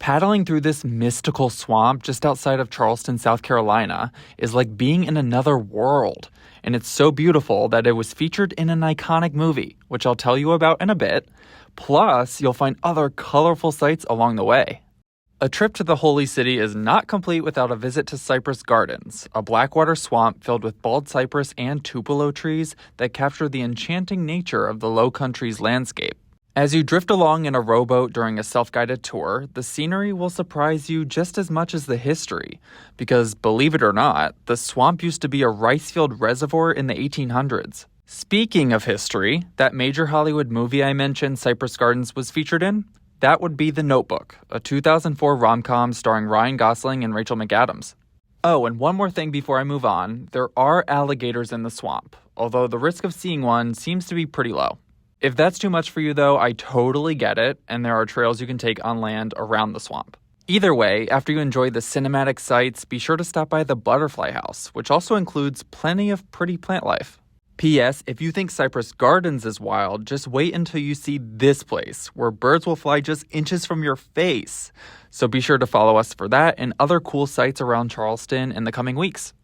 Paddling through this mystical swamp just outside of Charleston, South Carolina, is like being in another world. And it's so beautiful that it was featured in an iconic movie, which I'll tell you about in a bit. Plus, you'll find other colorful sights along the way. A trip to the Holy City is not complete without a visit to Cypress Gardens, a blackwater swamp filled with bald cypress and tupelo trees that capture the enchanting nature of the Low Country's landscape. As you drift along in a rowboat during a self-guided tour, the scenery will surprise you just as much as the history. Because, believe it or not, the swamp used to be a rice field reservoir in the 1800s. Speaking of history, that major Hollywood movie I mentioned Cypress Gardens was featured in? That would be The Notebook, a 2004 rom-com starring Ryan Gosling and Rachel McAdams. Oh, and one more thing before I move on, there are alligators in the swamp, although the risk of seeing one seems to be pretty low. If that's too much for you though, I totally get it, and there are trails you can take on land around the swamp. Either way, after you enjoy the cinematic sights, be sure to stop by the Butterfly House, which also includes plenty of pretty plant life. P.S. If you think Cypress Gardens is wild, just wait until you see this place, where birds will fly just inches from your face. So be sure to follow us for that and other cool sights around Charleston in the coming weeks.